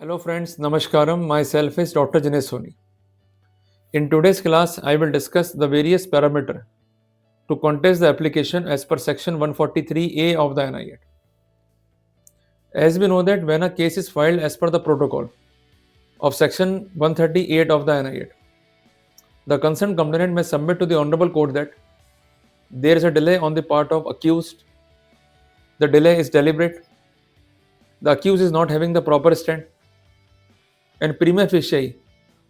Hello friends, Namaskaram. Myself is Dr. Jinesh Soni. In today's class, I will discuss the various parameters to contest the application as per section 143A of the NI Act. As we know that when a case is filed as per the protocol of section 138 of the NI Act, the concerned complainant may submit to the Honorable Court that there is a delay on the part of accused, the delay is deliberate, the accused is not having the proper stand, and prima facie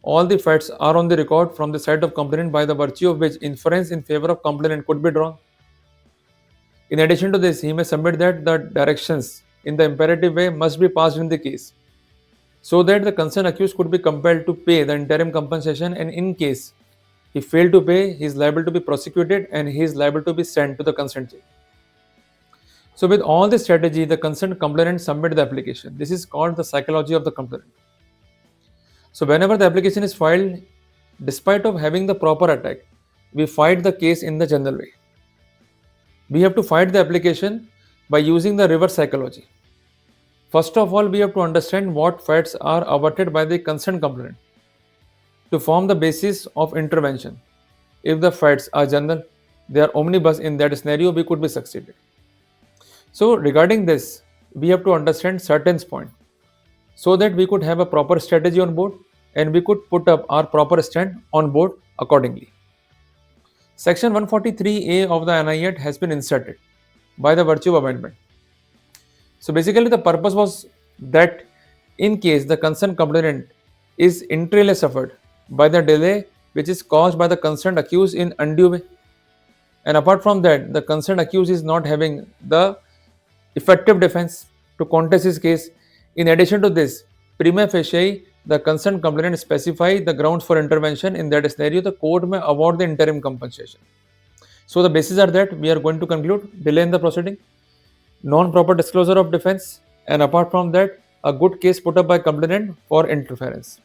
all the facts are on the record from the side of complainant by the virtue of which inference in favor of complainant could be drawn. In addition to this, he may submit that the directions in the imperative way must be passed in the case so that the concerned accused could be compelled to pay the interim compensation, and in case he failed to pay, he is liable to be prosecuted and he is liable to be sent to the concerned jail. So with all this strategy, the concerned complainant submit the application. This is called the psychology of the complainant. So whenever the application is filed, despite of having the proper attack, we fight the case in the general way. We have to fight the application by using the reverse psychology. First of all, we have to understand what facts are averted by the concerned complainant to form the basis of intervention. If the facts are general, they are omnibus, in that scenario we could be succeeded. So regarding this, we have to understand certain points so that we could have a proper strategy on board and we could put up our proper stand on board accordingly. Section 143A of the NI Act has been inserted by the virtue of amendment. So basically the purpose was that in case the concerned complainant is inter alia suffered by the delay which is caused by the concerned accused in undue way, and apart from that the concerned accused is not having the effective defense to contest his case. In addition to this, prima facie, the concerned complainant specify the grounds for intervention. In that scenario, the court may award the interim compensation. So the bases are that we are going to conclude delay in the proceeding, non-proper disclosure of defense, and apart from that, a good case put up by complainant for interference.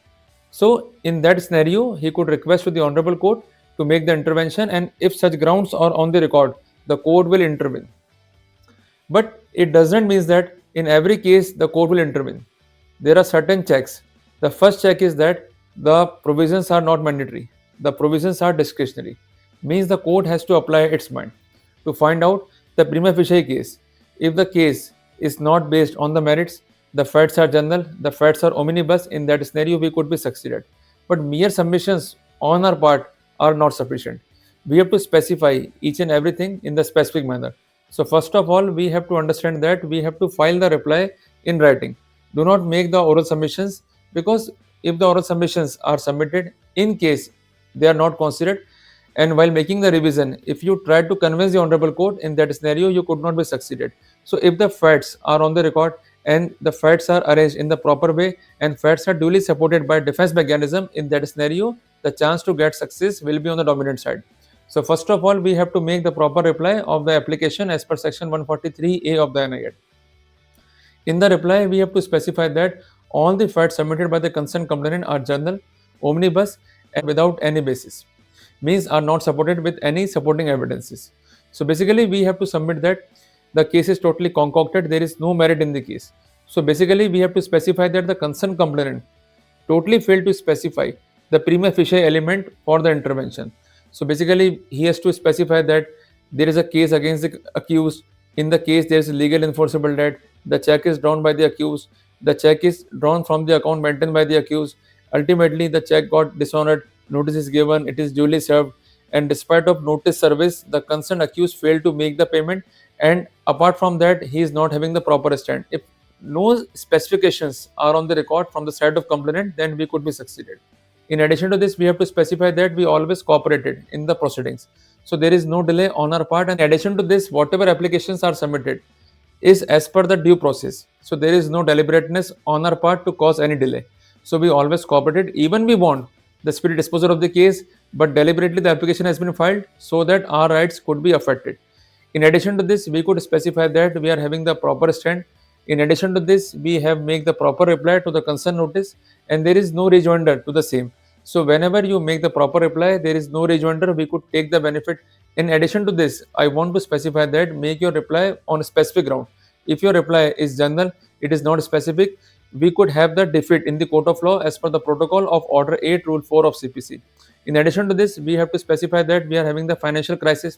So in that scenario, he could request to the Honorable Court to make the intervention, and if such grounds are on the record, the court will intervene. But it doesn't mean that in every case the court will intervene. There are certain checks. The first check is that the provisions are not mandatory. The provisions are discretionary. Means the court has to apply its mind to find out the prima facie case. If the case is not based on the merits, the facts are general, the facts are omnibus, in that scenario we could be succeeded. But mere submissions on our part are not sufficient. We have to specify each and everything in the specific manner. So first of all, we have to understand that we have to file the reply in writing. Do not make the oral submissions, because if the oral submissions are submitted, in case they are not considered, and while making the revision, if you try to convince the Honorable Court, in that scenario you could not be succeeded. So if the facts are on the record and the facts are arranged in the proper way and facts are duly supported by defense mechanism, in that scenario the chance to get success will be on the dominant side. So first of all, we have to make the proper reply of the application as per section 143A of the NI Act. In the reply, we have to specify that all the facts submitted by the concerned complainant are general, omnibus, and without any basis. Means are not supported with any supporting evidences. So basically, we have to submit that the case is totally concocted, there is no merit in the case. So basically, we have to specify that the concerned complainant totally failed to specify the prima facie element for the intervention. So basically, he has to specify that there is a case against the accused. In the case, there is legal enforceable debt. The check is drawn by the accused. The check is drawn from the account maintained by the accused. Ultimately, the check got dishonored. Notice is given. It is duly served. And despite of notice service, the concerned accused failed to make the payment. And apart from that, he is not having the proper stand. If no specifications are on the record from the side of complainant, then we could be succeeded. In addition to this, we have to specify that we always cooperated in the proceedings. So there is no delay on our part. And in addition to this, whatever applications are submitted is as per the due process. So there is no deliberateness on our part to cause any delay. So we always cooperated. Even we want the speedy disposal of the case, but deliberately the application has been filed so that our rights could be affected. In addition to this, we could specify that we are having the proper stand. In addition to this, we have make the proper reply to the concern notice, and there is no rejoinder to the same. So whenever you make the proper reply, there is no rejoinder, we could take the benefit. In addition to this, I want to specify that make your reply on a specific ground. If your reply is general, it is not specific, we could have the defeat in the court of law as per the protocol of Order 8, Rule 4 of CPC. In addition to this, we have to specify that we are having the financial crisis.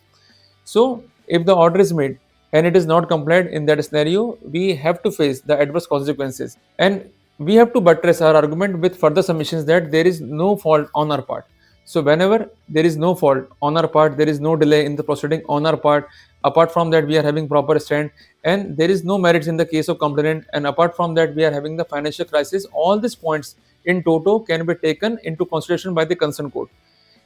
So, if the order is made and it is not complied in that scenario, we have to face the adverse consequences. And we have to buttress our argument with further submissions that there is no fault on our part. So, whenever there is no fault on our part, there is no delay in the proceeding on our part. Apart from that, we are having proper stand, and there is no merits in the case of complainant. And apart from that, we are having the financial crisis. All these points in toto can be taken into consideration by the concerned court.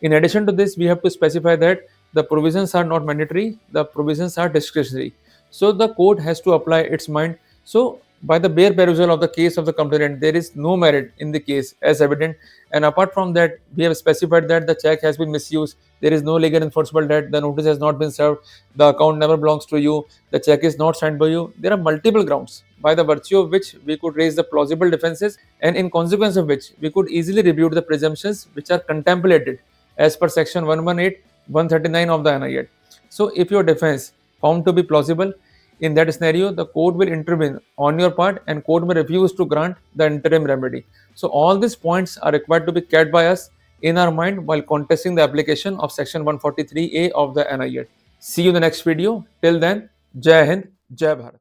In addition to this, we have to specify that the provisions are not mandatory, the provisions are discretionary. So the court has to apply its mind. So by the bare perusal of the case of the complainant, there is no merit in the case as evident. And apart from that, we have specified that the check has been misused. There is no legal enforceable debt. The notice has not been served. The account never belongs to you. The check is not signed by you. There are multiple grounds by the virtue of which we could raise the plausible defenses, and in consequence of which we could easily rebut the presumptions which are contemplated as per section 118, 139 of the NI Act. So if your defense found to be plausible, in that scenario, the court will intervene on your part and court may refuse to grant the interim remedy. So all these points are required to be kept by us in our mind while contesting the application of section 143A of the NI Act. See you in the next video. Till then, Jai Hind, Jai Bharat.